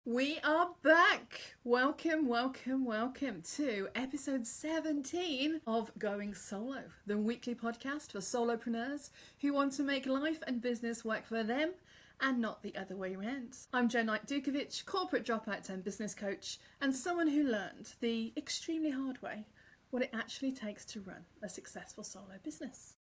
We are back. Welcome to episode 17 of Going Solo, the weekly podcast for solopreneurs who want to make life and business work for them and not the other way around. I'm Knight Dutkewich, corporate dropout and business coach, and someone who learned the extremely hard way what it actually takes to run a successful solo business.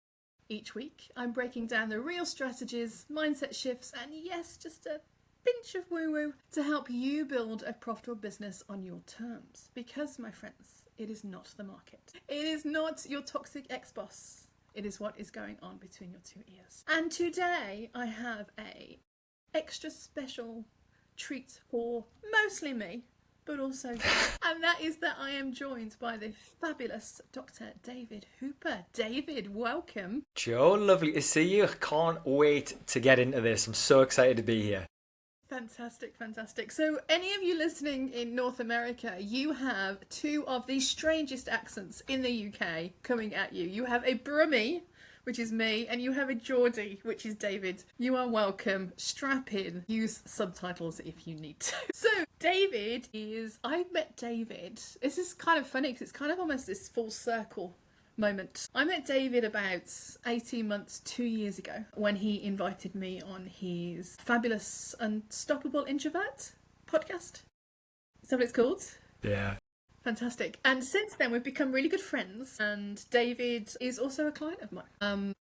Each week, I'm breaking down the real strategies, mindset shifts, and yes, just a pinch of woo-woo to help you build a profitable business on your terms. Because, my friends, it is not the market. It is not your toxic ex-boss. It is what is going on between your two ears. And today I have a extra special treat for mostly me, but also you. And that is that I am joined by the fabulous Dr. David Hooper. David, welcome. Joe, lovely to see you. I can't wait to get into this. I'm so excited to be here. Fantastic. So any of you listening in North America, you have two of the strangest accents in the UK coming at you. You have a Brummie, which is me, and you have a Geordie, which is David. You are welcome. Strap in. Use subtitles if you need to. So I met David. This is kind of funny because it's kind of almost this full circle moment. I met David about 18 months, 2 years ago, when he invited me on his fabulous Unstoppable Introvert podcast. Is that what it's called? Yeah. Fantastic. And since then, we've become really good friends. And David is also a client of mine.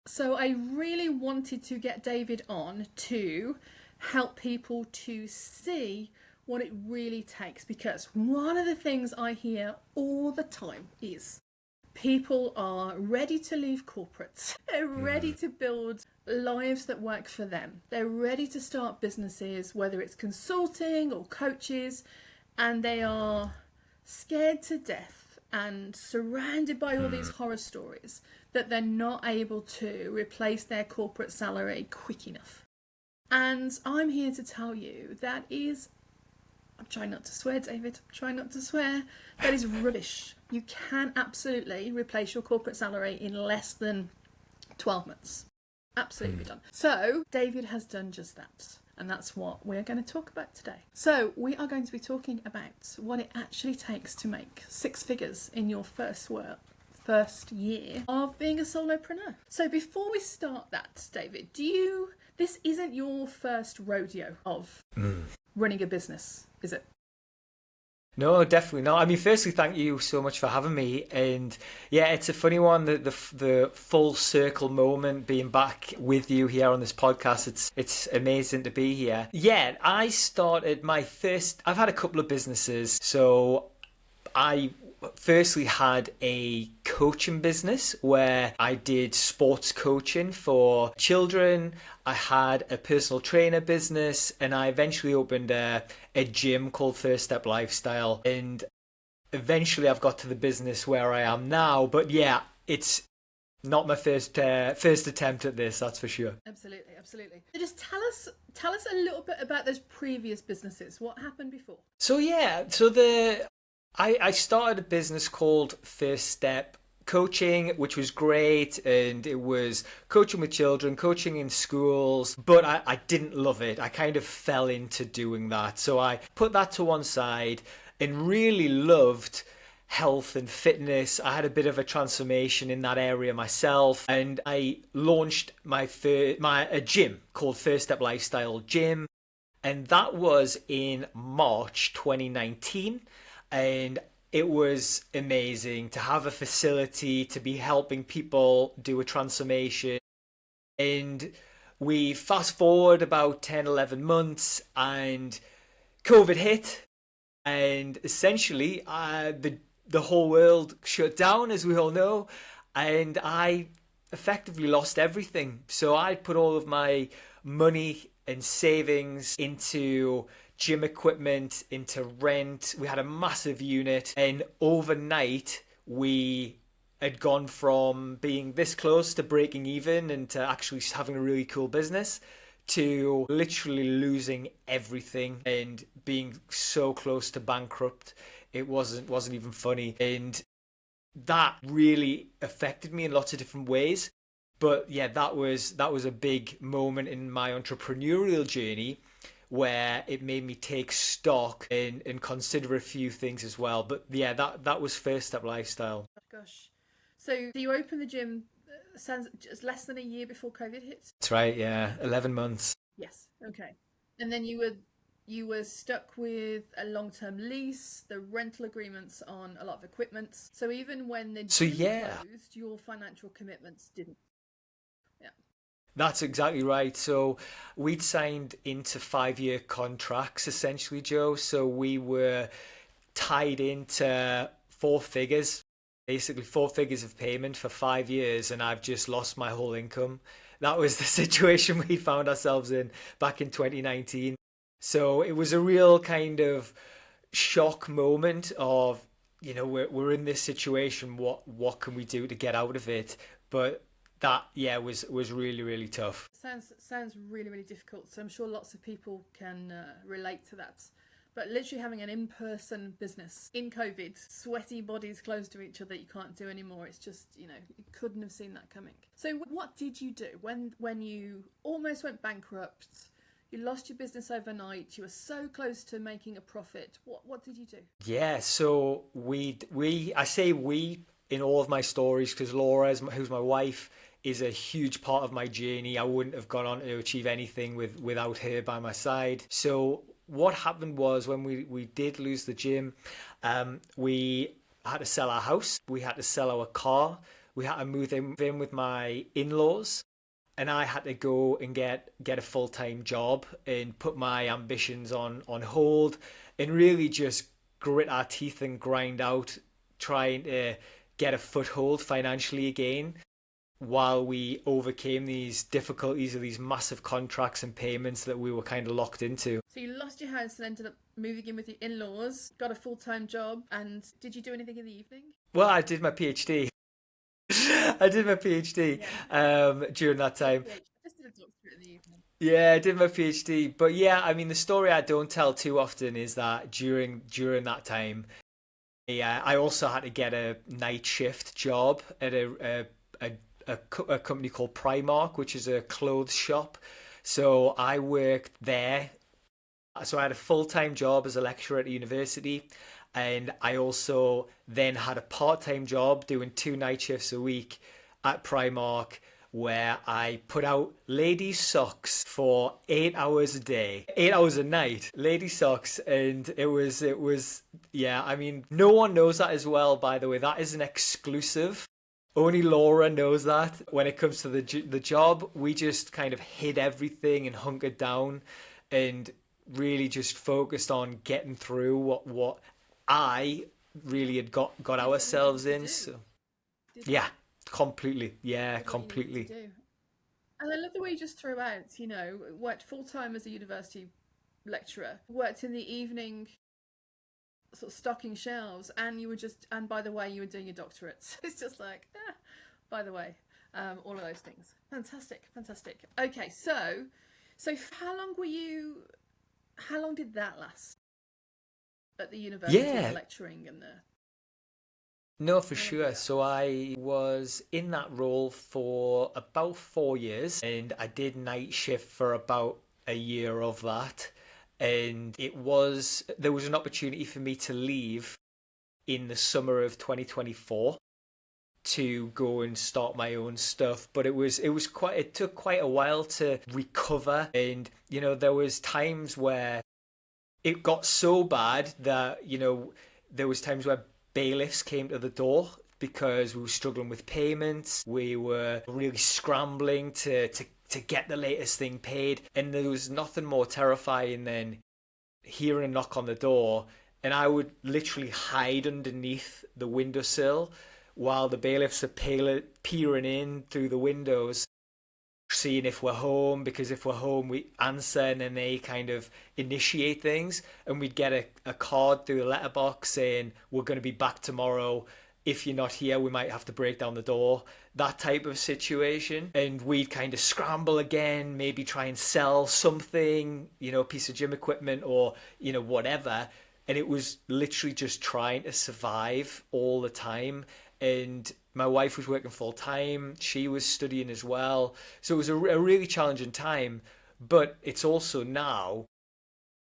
So I really wanted to get David on to help people to see what it really takes. Because one of the things I hear all the time is people are ready to leave corporates. They're ready to build lives that work for them. They're ready to start businesses, whether it's consulting or coaches, and they are scared to death and surrounded by all these horror stories that they're not able to replace their corporate salary quick enough. And I'm here to tell you I'm trying not to swear, David. I'm trying not to swear. That is rubbish. You can absolutely replace your corporate salary in less than 12 months. Absolutely done. So, David has done just that. And that's what we're going to talk about today. So, we are going to be talking about what it actually takes to make six figures in your first year of being a solopreneur. So, before we start that, David, this isn't your first rodeo of running a business, is it? No, definitely not. I mean, firstly, thank you so much for having me. And yeah, it's a funny one, the full circle moment being back with you here on this podcast. It's amazing to be here. Yeah, I started I've had a couple of businesses. So I firstly had a coaching business where I did sports coaching for children. I had a personal trainer business, and I eventually opened a gym called First Step Lifestyle. And eventually I've got to the business where I am now. But yeah, it's not my first attempt at this, that's for sure. Absolutely. So just tell us a little bit about those previous businesses. What happened before? I started a business called First Step Coaching, which was great, and it was coaching with children, coaching in schools, but I didn't love it. I kind of fell into doing that. So I put that to one side and really loved health and fitness. I had a bit of a transformation in that area myself, and I launched a gym called First Step Lifestyle Gym, and that was in March 2019. And it was amazing to have a facility, to be helping people do a transformation. And we fast forward about 10, 11 months and COVID hit. And essentially the whole world shut down, as we all know. And I effectively lost everything. So I put all of my money and savings into gym equipment, into rent. We had a massive unit, and overnight we had gone from being this close to breaking even and to actually having a really cool business to literally losing everything and being so close to bankrupt. It wasn't even funny, and that really affected me in lots of different ways. But yeah, that was a big moment in my entrepreneurial journey where it made me take stock and consider a few things as well. But yeah, that was First Step Lifestyle. Gosh. So you opened the gym sounds just less than a year before COVID hit? That's right, yeah, 11 months. Yes. Okay. And then you were stuck with a long-term lease, the rental agreements on a lot of equipment. So even when the So gym yeah, closed, your financial commitments didn't. Yeah. that's exactly right. So we'd signed into 5-year contracts essentially, Joe. So we were tied into four figures, basically four figures of payment for 5 years, and I've just lost my whole income. That was the situation we found ourselves in back in 2019. So it was a real kind of shock moment of, we're in this situation. What can we do to get out of it? But that, yeah, was really, really tough. Sounds really really difficult. So I'm sure lots of people can relate to that. But literally having an in-person business in COVID, sweaty bodies close to each other, you can't do anymore. It's just, you couldn't have seen that coming. So what did you do when you almost went bankrupt? You lost your business overnight. You were so close to making a profit. What did you do? Yeah, so I say we in all of my stories because Laura, who's my wife, is a huge part of my journey. I wouldn't have gone on to achieve anything without her by my side. So what happened was when we did lose the gym, we had to sell our house, we had to sell our car, we had to move in with my in-laws, and I had to go and get a full-time job and put my ambitions on hold and really just grit our teeth and grind out trying to get a foothold financially again while we overcame these difficulties of these massive contracts and payments that we were kind of locked into. So you lost your house and ended up moving in with your in-laws, got a full-time job, and did you do anything in the evening? Well, I did my PhD. I did my PhD Yeah. during that time. I just did a doctorate in the evening. Yeah, I did my PhD. But yeah, I mean, the story I don't tell too often is that during that time, yeah, I also had to get a night shift job at a company called Primark, which is a clothes shop. So I worked there. So I had a full-time job as a lecturer at a university, and I also then had a part-time job doing 2 night shifts a week at Primark where I put out ladies' socks for 8 hours a day, 8 hours a night, ladies' socks, and it was yeah. I mean, no one knows that as well. By the way, that is an exclusive. Only Laura knows that. When it comes to the job, we just kind of hid everything and hunkered down, and really just focused on getting through what I really had got Did what you ourselves needed to in. do. So Did yeah, completely. Yeah, did what you needed to completely. do. And I love the way you just threw out, worked full-time as a university lecturer, worked in the evening sort of stocking shelves, and and by the way, you were doing your doctorate. It's just like, by the way, all of those things. Fantastic, fantastic. Okay, so how long did that last at the university, the Yeah, lecturing and the, no, for how long did sure. that So last? I was in that role for about 4 years, and I did night shift for about a year of that. And there was an opportunity for me to leave in the summer of 2024 to go and start my own stuff, but it took quite a while to recover. And there was times where it got so bad that there was times where bailiffs came to the door because we were struggling with payments. We were really scrambling to get the latest thing paid, and there was nothing more terrifying than hearing a knock on the door, and I would literally hide underneath the windowsill while the bailiffs are peering in through the windows, seeing if we're home, because if we're home, we answer and then they kind of initiate things. And we'd get a card through the letterbox saying, we're going to be back tomorrow. If you're not here, we might have to break down the door. That type of situation. And we'd kind of scramble again, maybe try and sell something, a piece of gym equipment or, whatever. And it was literally just trying to survive all the time. And my wife was working full time. She was studying as well. So it was a really challenging time. But it's also now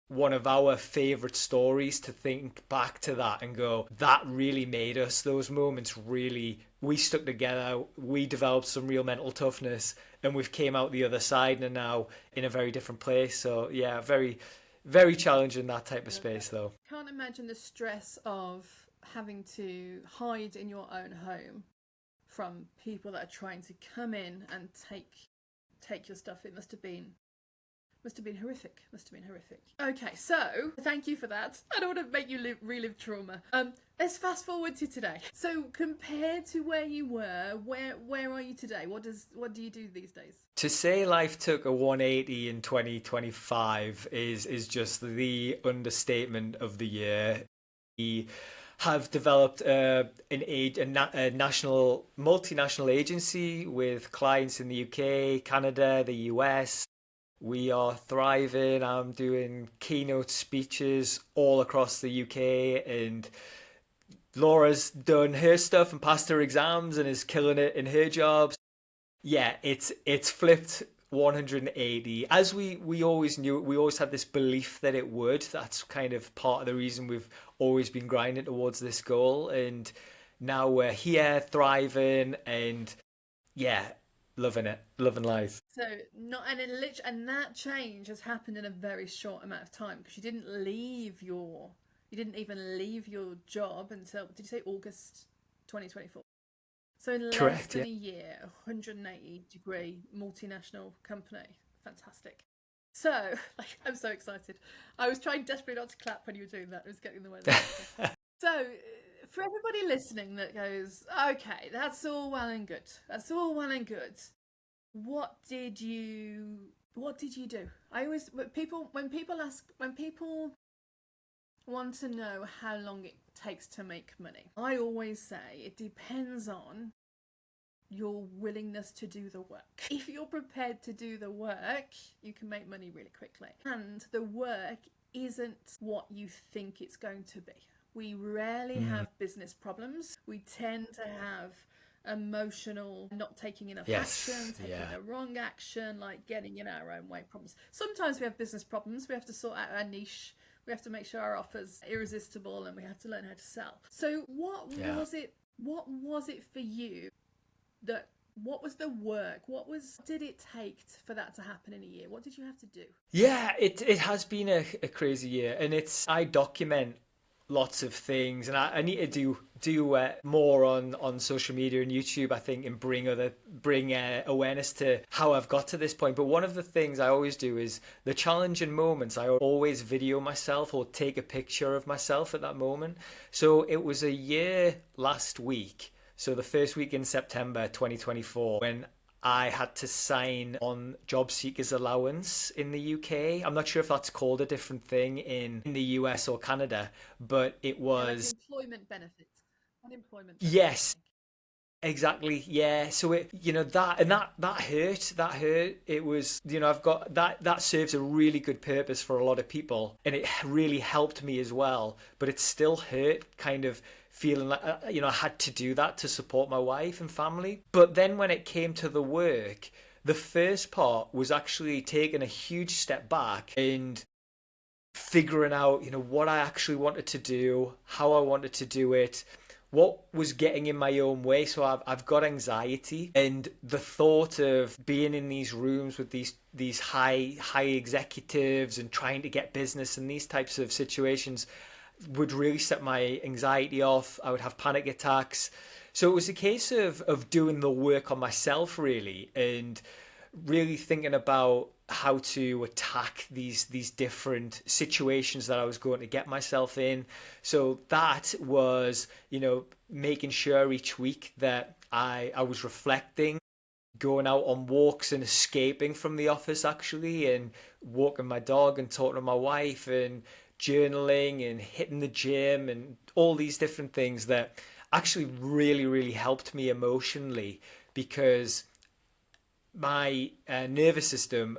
one of our favorite stories to think back to that and go, that really made us. Those moments really, we stuck together, we developed some real mental toughness, and we've came out the other side and are now in a very different place. So yeah, very, very challenging, that type of space though. Can't imagine the stress of having to hide in your own home from people that are trying to come in and take your stuff. It must have been horrific. Okay, so thank you for that. I don't want to make you relive trauma. Let's fast forward to today. So compared to where you were, where are you today? What do you do these days? To say life took a 180 in 2025 is just the understatement of the year. We have developed a national, multinational agency with clients in the UK, Canada, the US. We are thriving. I'm doing keynote speeches all across the UK, and Laura's done her stuff and passed her exams and is killing it in her jobs. Yeah, it's flipped 180. As we always knew, we always had this belief that it would. That's kind of part of the reason we've always been grinding towards this goal. And now we're here, thriving, and yeah, loving it, loving life. So and that change has happened in a very short amount of time, because you didn't even leave your job until, did you say August 2024? So in less than a year, 180-degree multinational company. Fantastic. So, I'm so excited. I was trying desperately not to clap when you were doing that. It was getting in the way. So, for everybody listening that goes, okay, that's all well and good. What did you do? When people want to know how long it takes to make money, I always say it depends on your willingness to do the work. If you're prepared to do the work, you can make money really quickly. And the work isn't what you think it's going to be. We rarely have business problems. We tend to have emotional, not taking enough action, taking the wrong action, like getting in our own way problems. Sometimes we have business problems. We have to sort out our niche. We have to make sure our offer's irresistible, and we have to learn how to sell. So what was it for you? What was the work? What did it take for that to happen in a year? What did you have to do? Yeah, it has been a crazy year, and I document lots of things, and I need to do more on social media and YouTube, I think, and bring awareness to how I've got to this point. But one of the things I always do is the challenging moments. I always video myself or take a picture of myself at that moment. So it was a year last week. So the first week in September 2024, when I had to sign on job seekers allowance in the UK. I'm not sure if that's called a different thing in the US or Canada, but it was like employment benefits. Unemployment benefits. Yes. Exactly. Yeah. So that hurt. It was, I've got that serves a really good purpose for a lot of people, and it really helped me as well, but it still hurt, kind of feeling like, I had to do that to support my wife and family. But then when it came to the work, the first part was actually taking a huge step back and figuring out, what I actually wanted to do, how I wanted to do it, what was getting in my own way. So I've got anxiety, and the thought of being in these rooms with these high executives and trying to get business and these types of situations would really set my anxiety off. I would have panic attacks. So it was a case of doing the work on myself, really, and really thinking about how to attack these different situations that I was going to get myself in. So that was, making sure each week that I was reflecting, going out on walks and escaping from the office, actually, and walking my dog and talking to my wife and journaling and hitting the gym and all these different things that actually really, really helped me emotionally, because my nervous system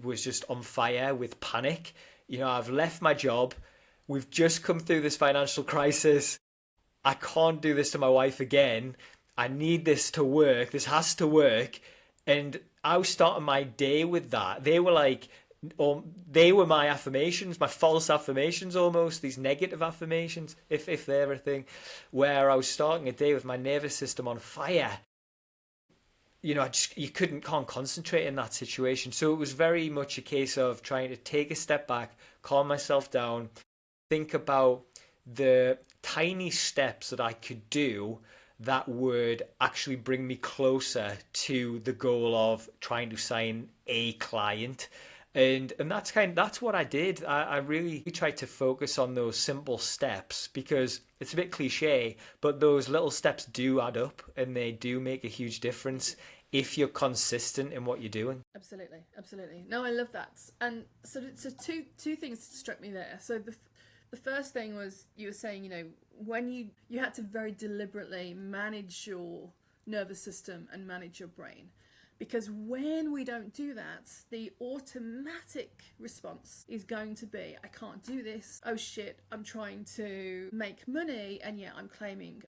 was just on fire with panic. I've left my job. We've just come through this financial crisis. I can't do this to my wife again. I need this to work. This has to work. And I was starting my day with that. They were like, or they were my affirmations, my false affirmations, almost these negative affirmations, if they're a thing, where I was starting a day with my nervous system on fire. You can't concentrate in that situation. So it was very much a case of trying to take a step back, calm myself down, think about the tiny steps that I could do that would actually bring me closer to the goal of trying to sign a client. And that's what I did. I really tried to focus on those simple steps, because it's a bit cliche, but those little steps do add up and they do make a huge difference if you're consistent in what you're doing. Absolutely, absolutely. No, I love that. And so two things struck me there. So the first thing was, you were saying, when you had to very deliberately manage your nervous system and manage your brain. Because when we don't do that, the automatic response is going to be, I can't do this. Oh shit, I'm trying to make money, and yet I'm claiming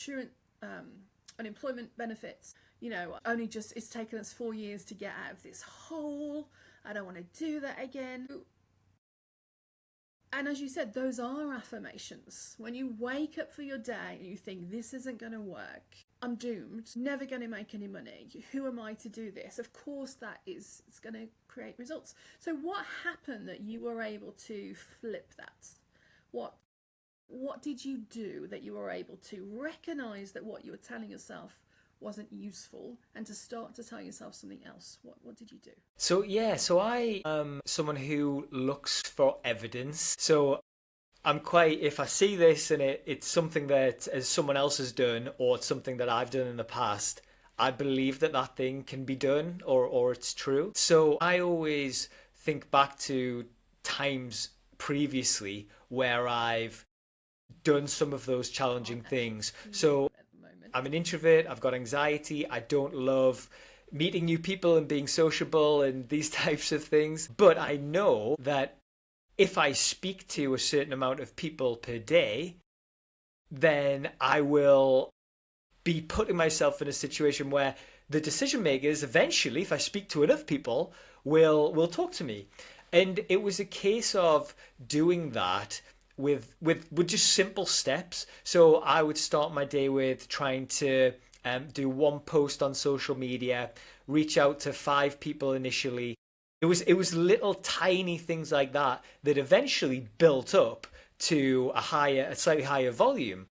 unemployment benefits. It's taken us 4 years to get out of this hole. I don't want to do that again. And as you said, those are affirmations. When you wake up for your day and you think, this isn't going to work, I'm doomed, never going to make any money, who am I to do this? Of course it's going to create results. So what happened that you were able to flip that? What did you do that you were able to recognize that what you were telling yourself wasn't useful, and to start to tell yourself something else? What did you do? So I am someone who looks for evidence. So if I see this and it's something that as someone else has done, or it's something that I've done in the past, I believe that thing can be done, or it's true. So I always think back to times previously where I've done some of those challenging things. So I'm an introvert, I've got anxiety, I don't love meeting new people and being sociable and these types of things. But I know that if I speak to a certain amount of people per day, then I will be putting myself in a situation where the decision makers eventually, if I speak to enough people, will talk to me. And it was a case of doing that with just simple steps. So I would start my day with trying to do one post on social media, reach out to 5 people initially. It was little tiny things like that eventually built up to a slightly higher volume.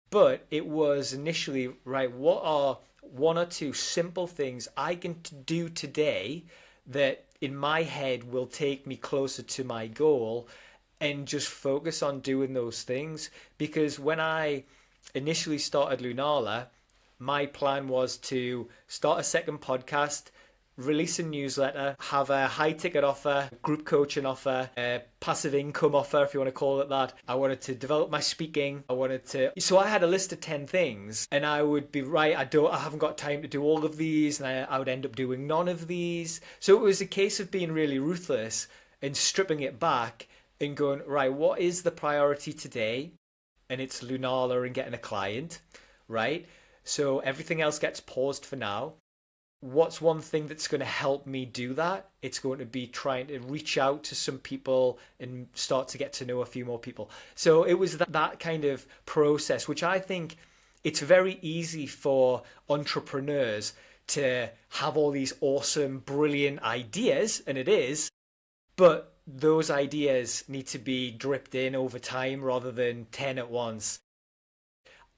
But it was initially, right, what are 1 or 2 simple things I can do today that in my head will take me closer to my goal, and just focus on doing those things. Because when I initially started Lunala, my plan was to start a second podcast, release a newsletter, have a high ticket offer, group coaching offer, a passive income offer, if you want to call it that. I wanted to develop my speaking. So I had a list of 10 things, and I would be right, I haven't got time to do all of these, and I would end up doing none of these. So it was a case of being really ruthless and stripping it back and going, right, what is the priority today? And it's Lunala and getting a client, right? So everything else gets paused for now. What's one thing that's going to help me do that? It's going to be trying to reach out to some people and start to get to know a few more people. So it was that kind of process, which I think it's very easy for entrepreneurs to have all these awesome, brilliant ideas, and it is, but those ideas need to be dripped in over time rather than 10 at once.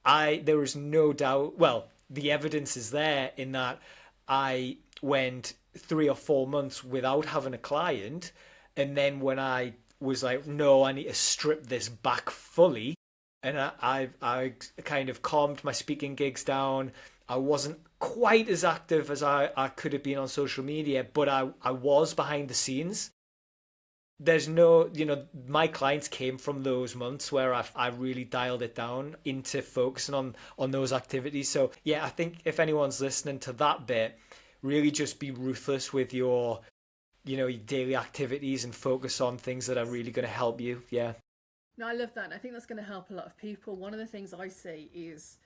There is no doubt, well, the evidence is there in that I went 3 or 4 months without having a client, and then when I was like, no, I need to strip this back fully, and I kind of calmed my speaking gigs down. I wasn't quite as active as I could have been on social media, but I was behind the scenes. There's no, my clients came from those months where I really dialed it down into focusing on those activities. So yeah, I think if anyone's listening to that bit, really just be ruthless with your daily activities and focus on things that are really going to help you. Yeah. No, I love that. I think that's going to help a lot of people. One of the things I see is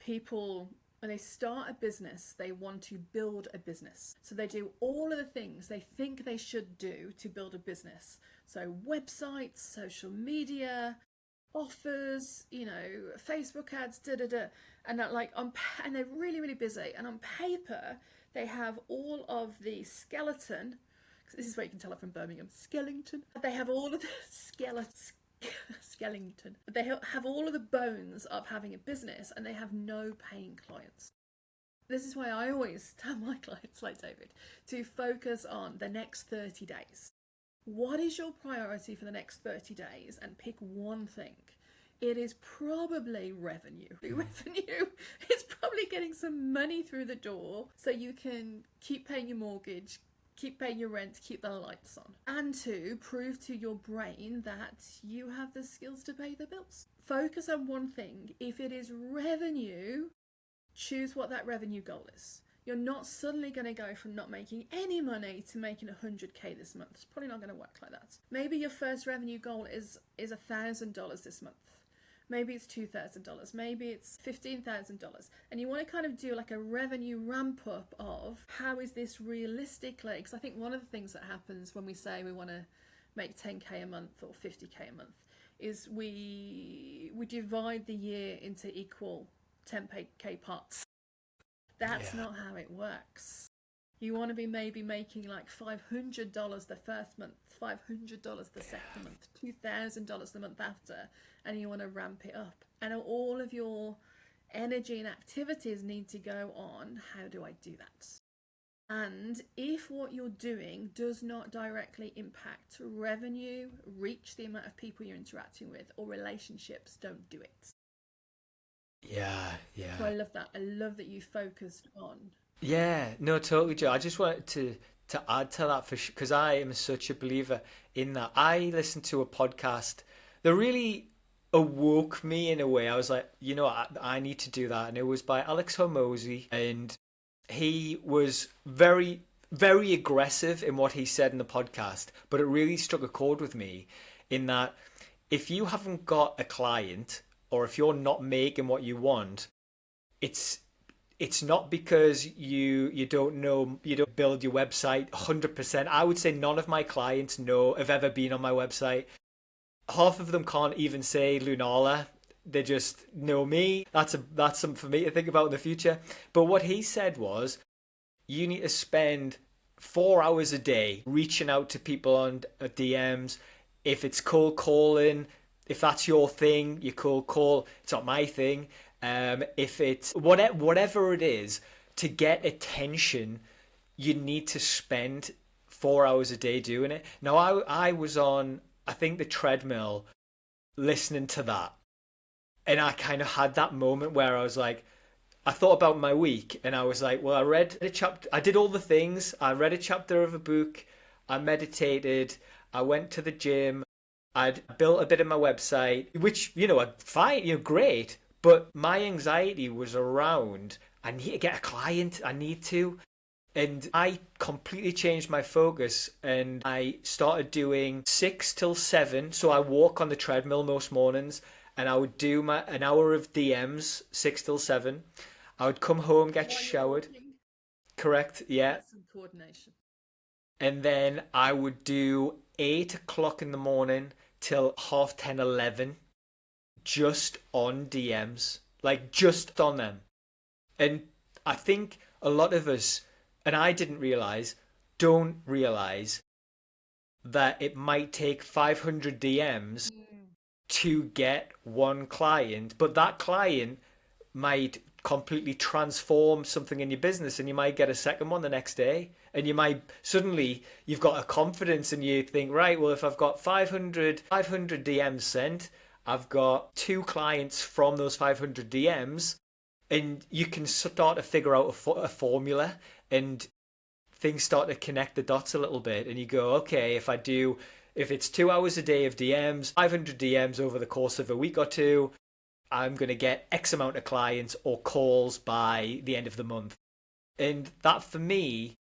people When they start a business, they want to build a business. So they do all of the things they think they should do to build a business. So websites, social media, offers, Facebook ads, and that and they're really, really busy. And on paper, they have all of the skeleton. This is where you can tell it from Birmingham. Skellington. They have all of the Skellington. They have all of the bones of having a business, and they have no paying clients. This is why I always tell my clients, like David, to focus on the next 30 days. What is your priority for the next 30 days? And pick one thing. It is probably revenue. Revenue is probably getting some money through the door so you can keep paying your mortgage, keep paying your rent, keep the lights on, and to prove to your brain that you have the skills to pay the bills. Focus on one thing. If it is revenue, choose what that revenue goal is. You're not suddenly going to go from not making any money to making 100k this month. It's probably not going to work like that. Maybe your first revenue goal is $1,000 this month. Maybe it's $2,000, maybe it's $15,000. And you want to kind of do like a revenue ramp up of how is this realistically, because I think one of the things that happens when we say we want to make 10k a month or 50k a month is we divide the year into equal 10k parts. That's not how it works. You want to be maybe making like $500 the first month, $500 the second month, $2,000 the month after, and you want to ramp it up. And all of your energy and activities need to go on, how do I do that? And if what you're doing does not directly impact revenue, reach, the amount of people you're interacting with, or relationships, don't do it. Yeah. So I love that. I love that you focused on. Yeah, no, totally, Joe. I just wanted to add to that because I am such a believer in that. I listened to a podcast that really awoke me in a way. I was like, I need to do that, and it was by Alex Hormozy, and he was very, very aggressive in what he said in the podcast, but it really struck a chord with me in that if you haven't got a client or if you're not making what you want, it's not because you don't build your website 100%. I would say none of my clients have ever been on my website. Half of them can't even say Lunala. They just know me. That's something for me to think about in the future. But what he said was, you need to spend 4 hours a day reaching out to people on DMs. If it's cold calling, if that's your thing, you cold call. It's not my thing. If it's whatever it is, to get attention, you need to spend 4 hours a day doing it. Now, I was on, I think, the treadmill listening to that. And I kind of had that moment where I was like, I thought about my week and I was like, well, I read a chapter, I did all the things. I read a chapter of a book. I meditated. I went to the gym. I'd built a bit of my website, which, fine, great. But my anxiety was around, I need to get a client, I need to. And I completely changed my focus and I started doing 6 till 7. So I walk on the treadmill most mornings and I would do an hour of DMs, 6 till 7. I would come home, get showered. Correct, yeah. That's some coordination. And then I would do 8 o'clock in the morning till 10:30, 11. Just on DMs, like just on them. And I think a lot of us, and I don't realize that it might take 500 DMs to get one client, but that client might completely transform something in your business and you might get a second one the next day. And you might suddenly, you've got a confidence and you think, right, well, if I've got 500 DMs sent, I've got 2 clients from those 500 DMs, and you can start to figure out a formula, and things start to connect the dots a little bit. And you go, okay, if it's 2 hours a day of DMs, 500 DMs over the course of a week or two, I'm going to get X amount of clients or calls by the end of the month. And that for me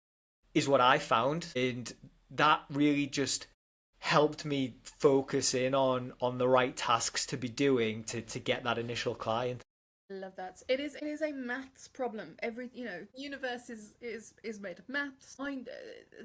is what I found. And that really just helped me focus in on the right tasks to be doing to get that initial client. I love that. It is a maths problem. Every, universe is made of maths.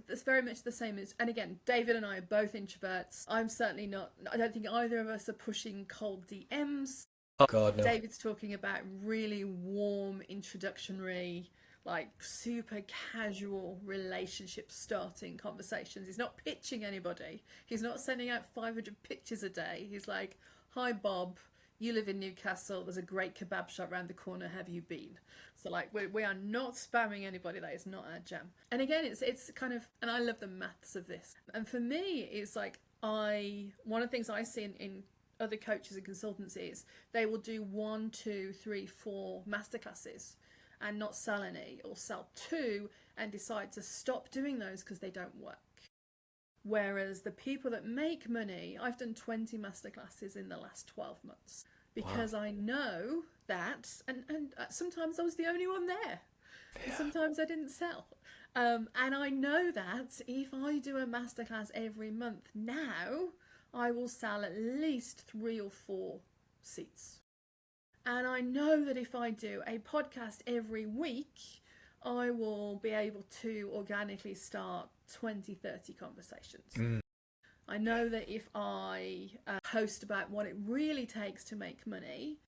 It's very much the same as, and again, David and I are both introverts. I'm certainly not. I don't think either of us are pushing cold DMs. Oh God, no. David's talking about really warm, introductory, like super casual relationship starting conversations. He's not pitching anybody. He's not sending out 500 pictures a day. He's like, "Hi Bob, you live in Newcastle. There's a great kebab shop around the corner. Have you been?" So like we are not spamming anybody. That is not our jam. And again, it's kind of, and I love the maths of this. And for me, it's like one of the things I see in other coaches and consultants is they will do 1, 2, 3, 4 masterclasses and not sell any, or sell 2 and decide to stop doing those because they don't work. Whereas the people that make money, I've done 20 masterclasses in the last 12 months because I know that, and sometimes I was the only one there. Yeah. Sometimes I didn't sell. And I know that if I do a masterclass every month now, I will sell at least 3 or 4 seats. And I know that if I do a podcast every week, I will be able to organically start 20, 30 conversations. I know that if I post about what it really takes to make money,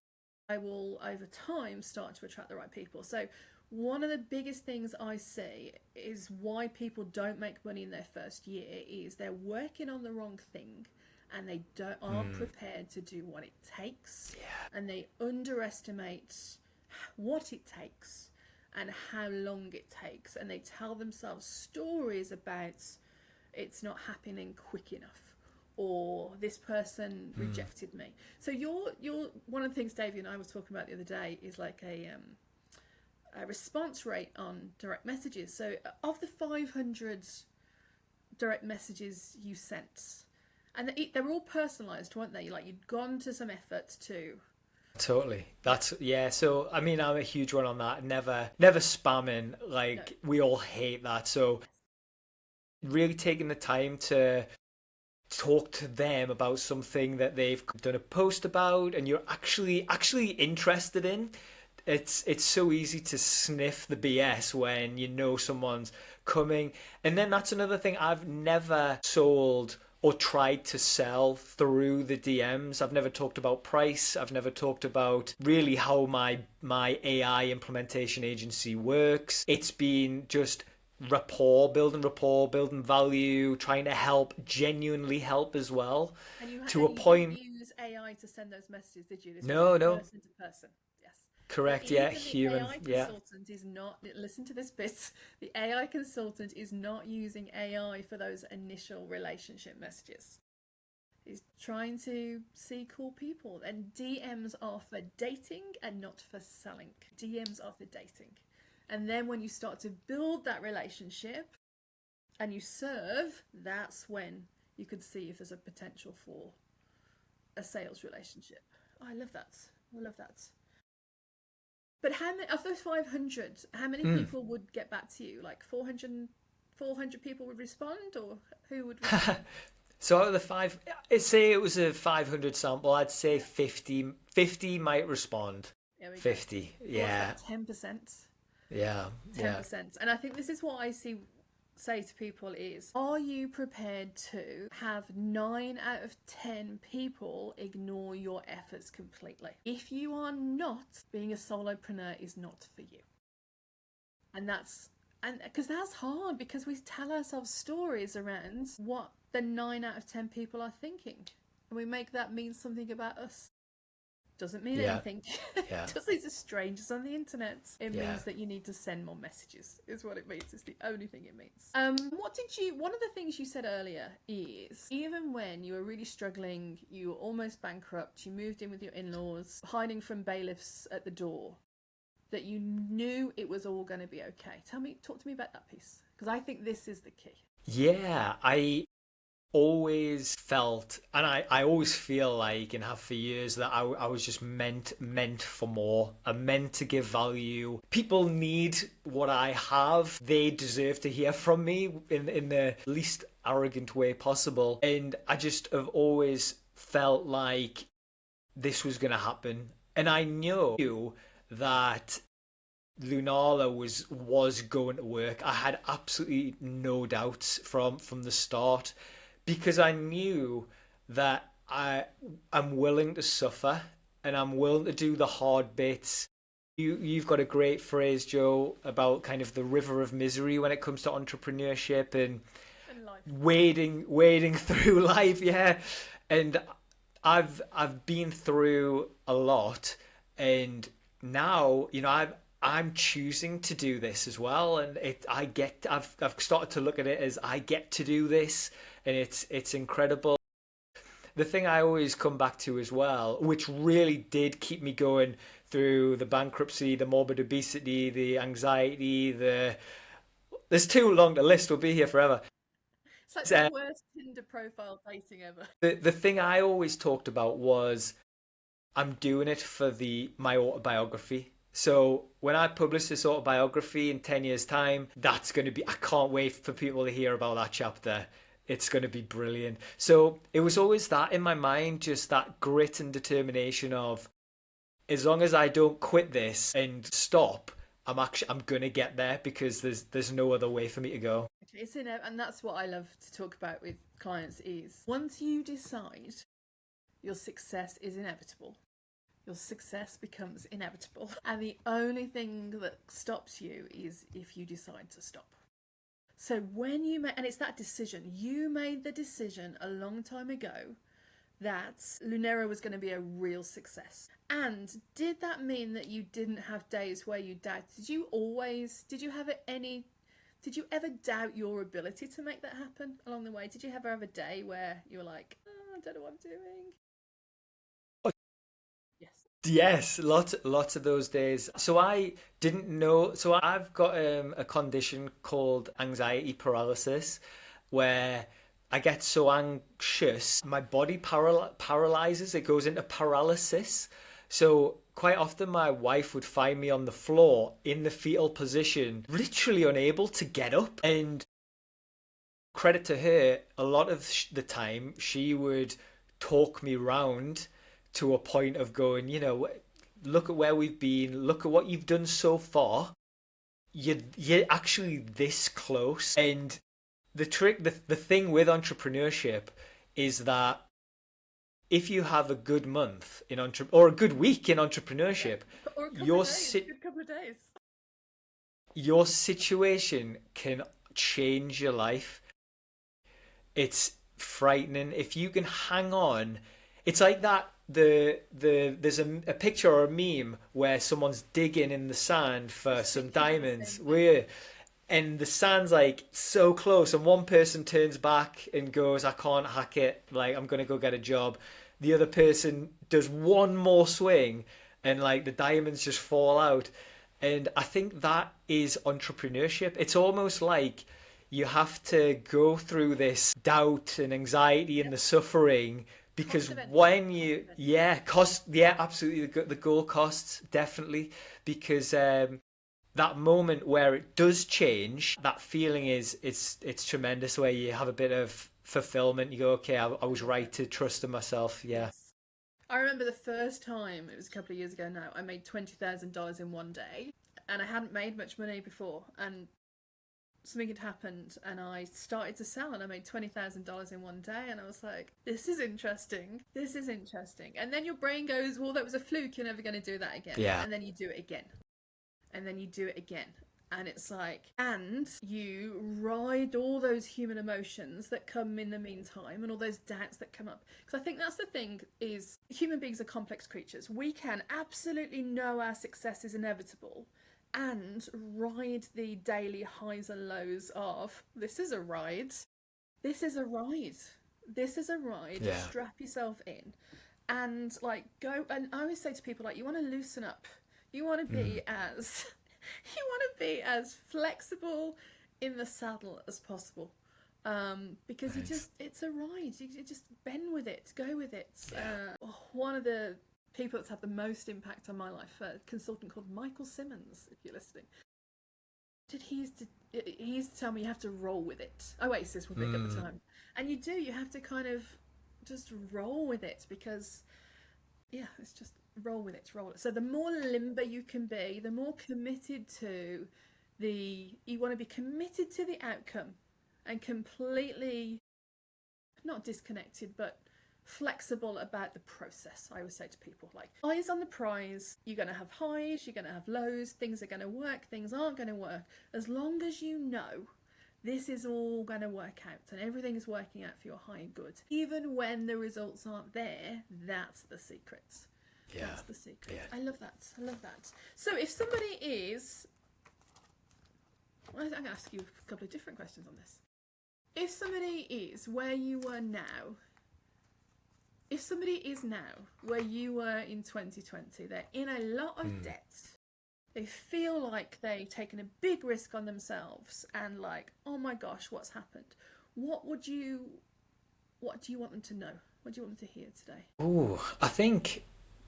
I will over time start to attract the right people. So one of the biggest things I see is why people don't make money in their first year is they're working on the wrong thing, and they aren't prepared to do what it takes, and they underestimate what it takes and how long it takes, and they tell themselves stories about it's not happening quick enough, or this person rejected me. So you're one of the things Davey and I was talking about the other day is like a response rate on direct messages. So of the 500 direct messages you sent, and they were all personalised, weren't they? Like you'd gone to some effort to. Totally. So I mean, I'm a huge one on that. Never spamming. Like we all hate that. So really taking the time to talk to them about something that they've done a post about, and you're actually interested in. It's so easy to sniff the BS when you know someone's coming. And then that's another thing. I've never sold or tried to sell through the DMs. I've never talked about price. I've never talked about really how my AI implementation agency works. It's been just rapport, building value, trying to help, genuinely help as well. To a point. You use AI to send those messages, did you? No. Person to person. Correct, yeah, human, the AI consultant is not, listen to this bit, the AI consultant is not using AI for those initial relationship messages. He's trying to see cool people, and DMs are for dating and not for selling. DMs are for dating. And then when you start to build that relationship and you serve, that's when you could see if there's a potential for a sales relationship. Oh, I love that. But how many of those 500? How many people would get back to you? Like 400 people would respond, or who would respond? So out of the say it was a 500 sample, I'd say 50 might respond. 50, yeah. 10%. Yeah. 10%. And I think this is what I say to people is, are you prepared to have 9 out of 10 people ignore your efforts completely? If you are not, being a solopreneur is not for you. And because that's hard, because we tell ourselves stories around what the 9 out of 10 people are thinking, and we make that mean something about us. Doesn't mean anything. Just these are strangers on the internet. It means that you need to send more messages, is what it means. It's the only thing it means. One of the things you said earlier is, even when you were really struggling, you were almost bankrupt, you moved in with your in-laws, hiding from bailiffs at the door, that you knew it was all going to be okay. Talk to me about that piece, because I think this is the key. Yeah, I always felt, and I always feel like, and have for years, that I was just meant for more. I'm meant to give value. People need what I have. They deserve to hear from me in the least arrogant way possible. And I just have always felt like this was going to happen. And I knew that Lunala was going to work. I had absolutely no doubts from the start because I knew that I'm willing to suffer and I'm willing to do the hard bits. You've got a great phrase, Joe, about kind of the river of misery when it comes to entrepreneurship and In life. wading through life, yeah. And I've been through a lot, and now I'm choosing to do this as well, and I've started to look at it as I get to do this, and it's incredible. The thing I always come back to as well, which really did keep me going through the bankruptcy, the morbid obesity, the anxiety, there's too long to list. We'll be here forever. It's like the worst Tinder profile dating ever. The thing I always talked about was I'm doing it for the my autobiography. So when I publish this autobiography in 10 years' time, that's going to be, I can't wait for people to hear about that chapter. It's going to be brilliant. So it was always that in my mind, just that grit and determination of as long as I don't quit this and stop, I'm going to get there because there's no other way for me to go. It's and that's what I love to talk about with clients is once you decide your success is inevitable, your success becomes inevitable. And the only thing that stops you is if you decide to stop. So when you make, and it's that decision, you made the decision a long time ago that Lunera was going to be a real success. And did that mean that you didn't have days where you doubted? Did you ever doubt your ability to make that happen along the way? Did you ever have a day where you were like, oh, I don't know what I'm doing? Yes. Yes, lots of those days. So I didn't know. So I've got a condition called anxiety paralysis, where I get so anxious, my body paralyzes. It goes into paralysis. So quite often my wife would find me on the floor in the fetal position, literally unable to get up. And credit to her, a lot of the time she would talk me round to a point of going, look at where we've been, look at what you've done so far. You're actually this close. And the thing with entrepreneurship is that if you have a good month or a good week in entrepreneurship, Or a couple your of days, a good couple of days. your situation can change your life. It's frightening if you can hang on. It's like that. There's a picture or a meme where someone's digging in the sand for some diamonds. And the sand's like so close, and one person turns back and goes, "I can't hack it. Like I'm gonna go get a job." The other person does one more swing, and like the diamonds just fall out. And I think that is entrepreneurship. It's almost like you have to go through this doubt and anxiety and the suffering because when you absolutely the goal costs definitely because that moment where it does change, that feeling it's tremendous where you have a bit of fulfillment. You go, okay, I was right to trust in myself. Yeah. I remember the first time, it was a couple of years ago now, I made $20,000 in one day, and I hadn't made much money before, and something had happened, and I started to sell, and I made $20,000 in one day, and I was like, this is interesting. And then your brain goes, well, that was a fluke, you're never going to do that again. Yeah. And then you do it again. And then you do it again. And it's like, and you ride all those human emotions that come in the meantime and all those doubts that come up. Because I think that's the thing is human beings are complex creatures. We can absolutely know our success is inevitable and ride the daily highs and lows of this is a ride. This is a ride. This is a ride. Yeah. Strap yourself in and like go. And I always say to people, like, you want to loosen up. You want to be as flexible in the saddle as possible, because it's a ride. You just bend with it, go with it. Yeah. One of the people that's had the most impact on my life, a consultant called Michael Simmons, if you're listening. He used to tell me you have to roll with it. Oasis were big at the time, and you have to kind of just roll with it because yeah, it's just roll with it, roll with it. So the more limber you can be, the more committed to you want to be committed to the outcome and completely not disconnected, but flexible about the process. I always say to people, like, eyes on the prize. You're going to have highs, you're going to have lows, things are going to work, things aren't going to work. As long as you know this is all going to work out and everything is working out for your high and good, even when the results aren't there, that's the secret. Yeah. That's the secret. Yeah. I love that. I love that. So if somebody is, I'm going to ask you a couple of different questions on this. If somebody is where you were now, if somebody is now where you were in 2020, they're in a lot of debt, they feel like they've taken a big risk on themselves and like, oh my gosh, what's happened? What do you want them to know? What do you want them to hear today? Oh, I think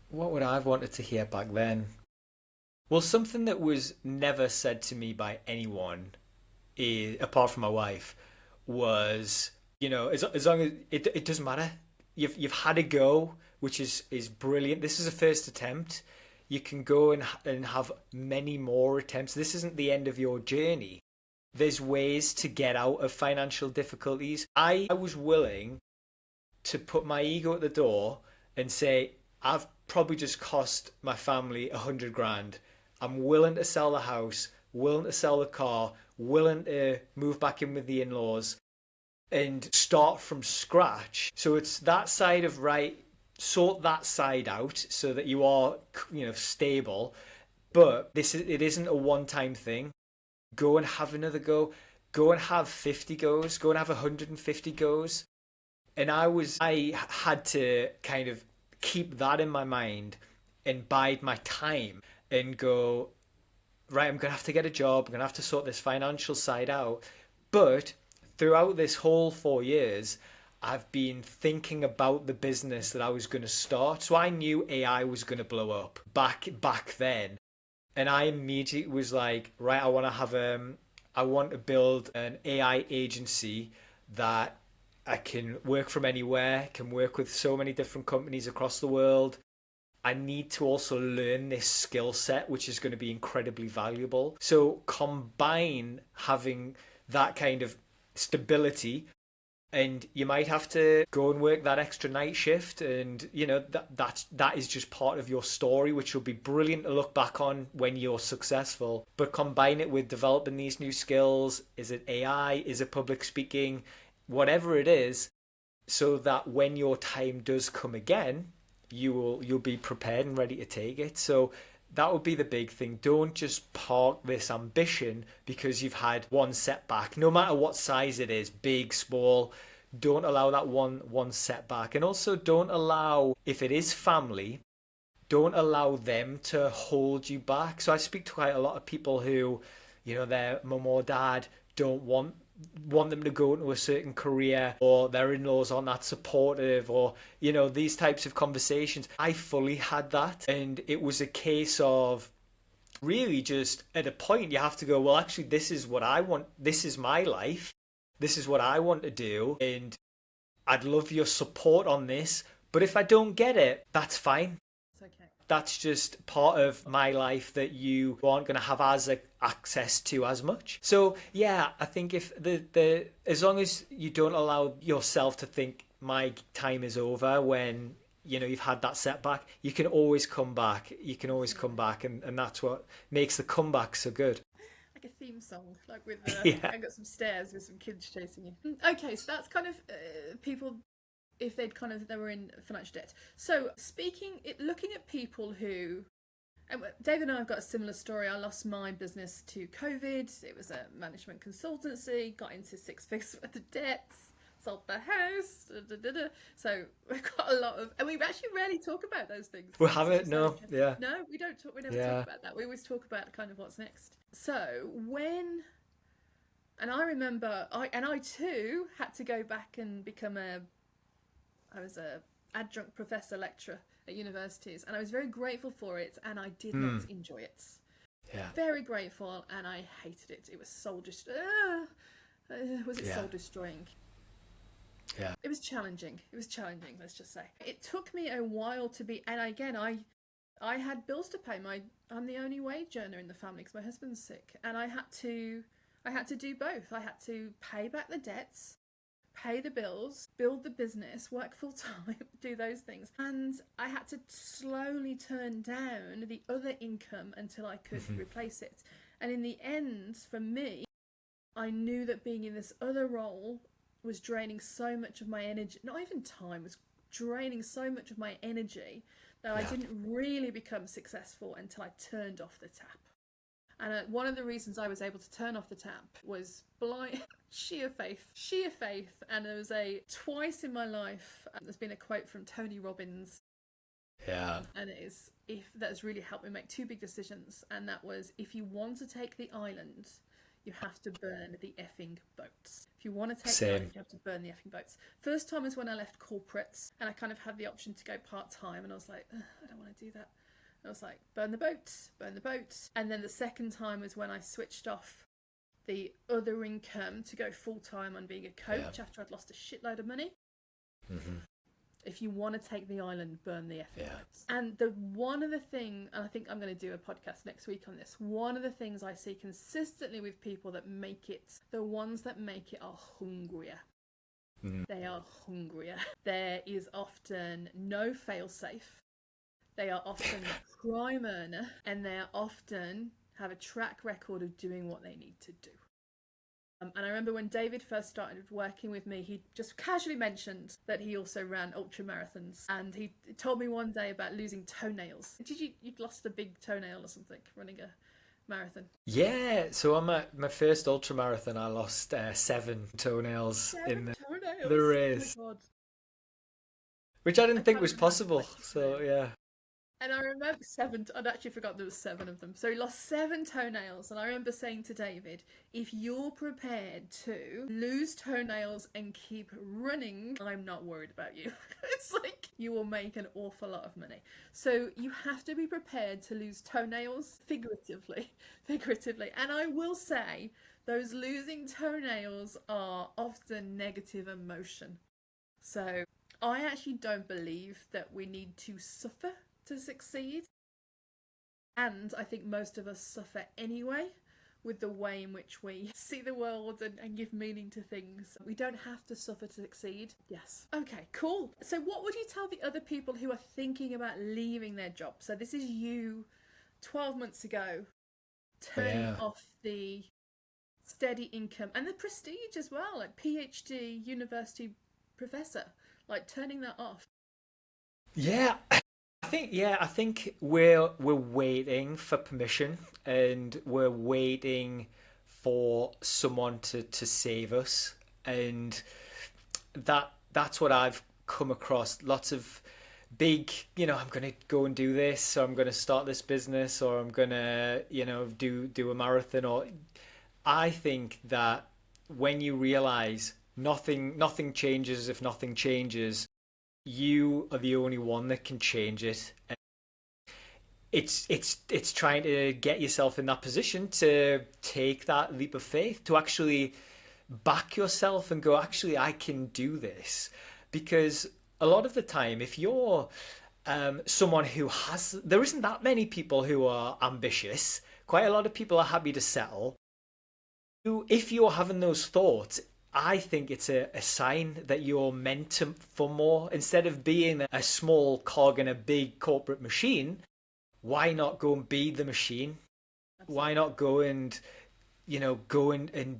what would I have wanted to hear back then? Well, something that was never said to me by anyone, apart from my wife, was, as long as it doesn't matter. You've had a go, which is brilliant. This is a first attempt. You can go and have many more attempts. This isn't the end of your journey. There's ways to get out of financial difficulties. I was willing to put my ego at the door and say, I've probably just cost my family 100 grand. I'm willing to sell the house, willing to sell the car, willing to move back in with the in-laws and start from scratch. So it's that side of, right, sort that side out so that you are, stable. But it isn't a one-time thing. Go and have another go. Go and have 50 goes. Go and have 150 goes. And I had to kind of keep that in my mind and bide my time and go, right, I'm going to have to get a job. I'm going to have to sort this financial side out. But throughout this whole 4 years, I've been thinking about the business that I was going to start. So I knew AI was going to blow up back then. And I immediately was like, right, I want to build an AI agency that I can work from anywhere, can work with so many different companies across the world. I need to also learn this skill set, which is going to be incredibly valuable. So combine having that kind of stability, and you might have to go and work that extra night shift, and that is just part of your story, which will be brilliant to look back on when you're successful. But combine it with developing these new skills. Is it AI? Is it public speaking? Whatever it is, so that when your time does come again, you'll be prepared and ready to take it. So that would be the big thing. Don't just park this ambition because you've had one setback, no matter what size it is, big, small. Don't allow that one setback. And also don't allow, if it is family, don't allow them to hold you back. So I speak to quite a lot of people who, their mum or dad don't want them to go into a certain career, or their in-laws aren't that supportive, or these types of conversations. I fully had that, and it was a case of really just at a point you have to go, well, actually this is what I want, this is my life, this is what I want to do, and I'd love your support on this, but if I don't get it, that's fine. It's okay. That's just part of my life that you aren't going to have access to as much. So yeah, I think if as long as you don't allow yourself to think my time is over when you've had that setback, you can always come back. You can always come back, and that's what makes the comeback so good. Like a theme song, like with Yeah. I got some stairs with some kids chasing you. Okay, so that's kind of people, if they were in financial debt. So looking at people who, and David and I have got a similar story. I lost my business to COVID. It was a management consultancy, got into 6 figures worth of debts, sold the house. So we've got a lot of, and we actually rarely talk about those things. We haven't, no, yeah. No, we don't talk, we never talk about that. We always talk about kind of what's next. So and I remember, I too had to go back and become I was a adjunct professor lecturer at universities, and I was very grateful for it, and I did not enjoy it. Yeah. Very grateful, and I hated it. It was soul destroying. Yeah. It was challenging. It was challenging, let's just say. It took me a while to be, and again, I had bills to pay. I'm the only wage earner in the family because my husband's sick, and I had to do both. I had to pay back the debts, pay the bills, build the business, work full time, do those things. And I had to slowly turn down the other income until I could replace it. And in the end, for me, I knew that being in this other role was draining so much of my energy, not even time, was draining so much of my energy that I didn't really become successful until I turned off the tap. And one of the reasons I was able to turn off the tap was sheer faith. And there was twice in my life, there's been a quote from Tony Robbins. Yeah. And that has really helped me make two big decisions. And that was, if you want to take the island, you have to burn the effing boats. If you want to take the island, you have to burn the effing boats. First time was when I left corporates and I kind of had the option to go part-time, and I was like, I don't want to do that. I was like, burn the boats. And then the second time was when I switched off the other income to go full-time on being a coach after I'd lost a shitload of money. If you want to take the island, burn the effing boats. And one of the things, and I think I'm going to do a podcast next week on this, one of the things I see consistently with people that make it, the ones that make it are hungrier. They are hungrier. There is often no fail-safe. They are often a prime earner, and they are often have a track record of doing what they need to do. And I remember when David first started working with me, he just casually mentioned that he also ran ultra marathons. And he told me one day about losing toenails. You'd lost a big toenail or something running a marathon? Yeah, so on my first ultra marathon, I lost 7 toenails in the race, oh my God. Which I didn't think was possible. So yeah. And I remember I'd actually forgotten there was 7 of them. So he lost 7 toenails. And I remember saying to David, if you're prepared to lose toenails and keep running, I'm not worried about you. It's like you will make an awful lot of money. So you have to be prepared to lose toenails figuratively. And I will say those losing toenails are often negative emotion. So I actually don't believe that we need to suffer to succeed, and I think most of us suffer anyway with the way in which we see the world and give meaning to things. We don't have to suffer to succeed. Yes. Okay, cool. So what would you tell the other people who are thinking about leaving their job? So this is you 12 months ago turning off the steady income and the prestige as well, like PhD university professor, like turning that off. I think we're waiting for permission, and we're waiting for someone to save us, and that's what I've come across. Lots of big, I'm going to go and do this, or I'm going to start this business, or I'm going to, do a marathon. Or I think that when you realize nothing changes if nothing changes, you are the only one that can change it. And it's trying to get yourself in that position to take that leap of faith, to actually back yourself and go, actually, I can do this. Because a lot of the time, if you're someone there isn't that many people who are ambitious. Quite a lot of people are happy to settle. If you're having those thoughts, I think it's a sign that you're meant for more. Instead of being a small cog in a big corporate machine, why not go and be the machine? Absolutely. Why not go and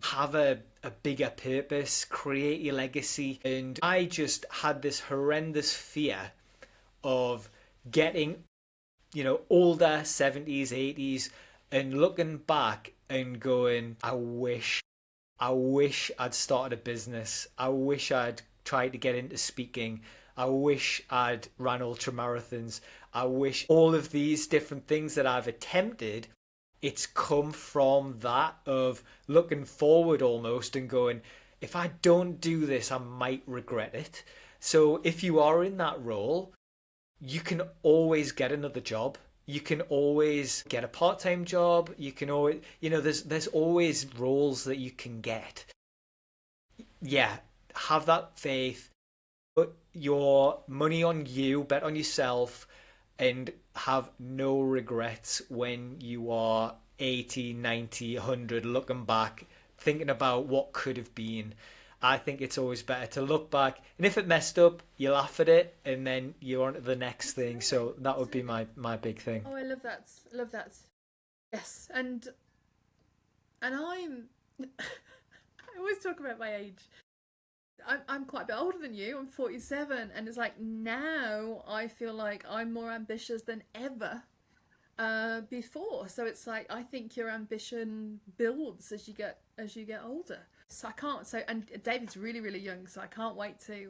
have a bigger purpose, create your legacy? And I just had this horrendous fear of getting, older, 70s, 80s, and looking back and going, I wish I'd started a business. I wish I'd tried to get into speaking. I wish I'd ran ultra marathons. I wish all of these different things that I've attempted, it's come from that of looking forward almost and going, if I don't do this, I might regret it. So if you are in that role, you can always get another job. You can always get a part-time job. You can always, there's always roles that you can get. Yeah, have that faith, put your money on you, bet on yourself, and have no regrets when you are 80, 90, 100, looking back, thinking about what could have been. I think it's always better to look back, and if it messed up, you laugh at it, and then you're on to the next thing. So that would be my big thing. Oh, I love that. Love that. Yes, and I'm. I always talk about my age. I'm quite a bit older than you. I'm 47, and it's like now I feel like I'm more ambitious than ever before. So it's like I think your ambition builds as you get older. So I can't. So and David's really really young, so I can't wait to.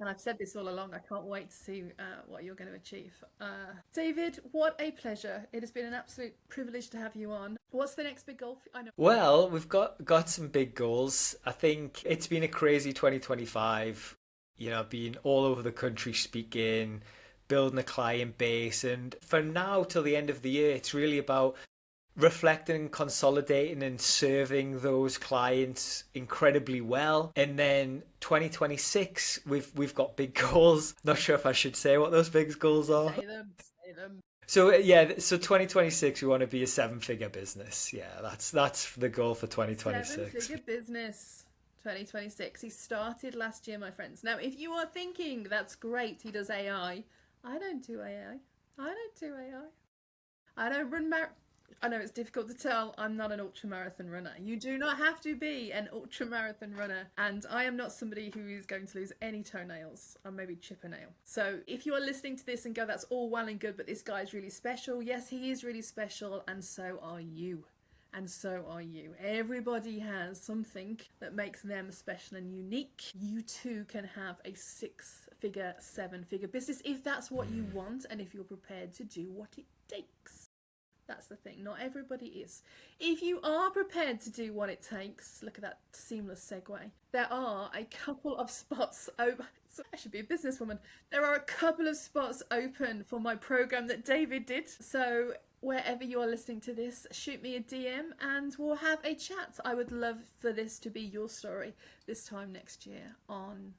And I've said this all along. I can't wait to see what you're going to achieve. David, what a pleasure! It has been an absolute privilege to have you on. What's the next big goal? I know. Well, we've got some big goals. I think it's been a crazy 2025. You know, being all over the country speaking, building a client base, and from now till the end of the year, it's really about reflecting, consolidating, and serving those clients incredibly well. And then 2026, we've got big goals. Not sure if I should say what those big goals are. Say them. Say them. So yeah, so 2026 we want to be a seven-figure business. Yeah, that's the goal for 2026. Seven-figure business. 2026. He started last year, my friends. Now, if you are thinking that's great, he does AI. I don't do AI. I don't do AI. I don't run I know it's difficult to tell. I'm not an ultramarathon runner. You do not have to be an ultramarathon runner. And I am not somebody who is going to lose any toenails or maybe chip a nail. So if you are listening to this and go, that's all well and good, but this guy's really special. Yes, he is really special. And so are you. And so are you. Everybody has something that makes them special and unique. You too can have a 6-figure, 7-figure business if that's what you want and if you're prepared to do what it takes. That's the thing. Not everybody is. If you are prepared to do what it takes, look at that seamless segue. There are a couple of spots open. I should be a businesswoman. There are a couple of spots open for my program that David did. So wherever you are listening to this, shoot me a DM and we'll have a chat. I would love for this to be your story this time next year on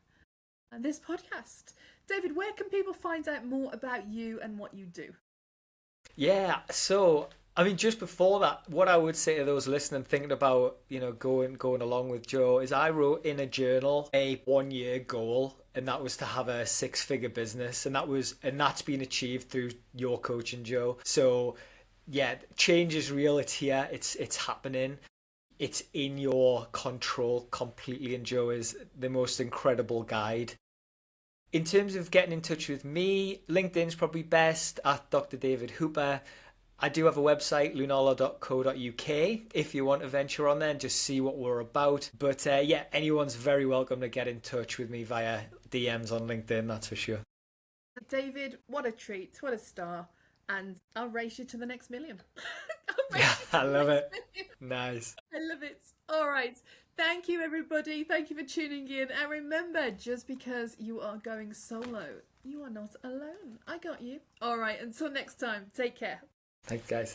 this podcast. David, where can people find out more about you and what you do? Yeah, so I mean, just before that, what I would say to those listening, thinking about, you know, going along with Joe, is I wrote in a journal a 1-year goal, and that was to have a 6-figure business, and that's been achieved through your coaching, Joe. So yeah, change is real. It's here. It's happening. It's in your control completely, and Joe is the most incredible guide. In terms of getting in touch with me, LinkedIn's probably best, at Dr. David Hooper. I do have a website, lunala.co.uk, if you want to venture on there and just see what we're about. But yeah, anyone's very welcome to get in touch with me via DMs on LinkedIn, that's for sure. David, what a treat, what a star. And I'll race you to the next million. Yeah, I love it. Nice. I love it. All right. Thank you, everybody. Thank you for tuning in. And remember, just because you are going solo, you are not alone. I got you. All right. Until next time, take care. Thanks, guys.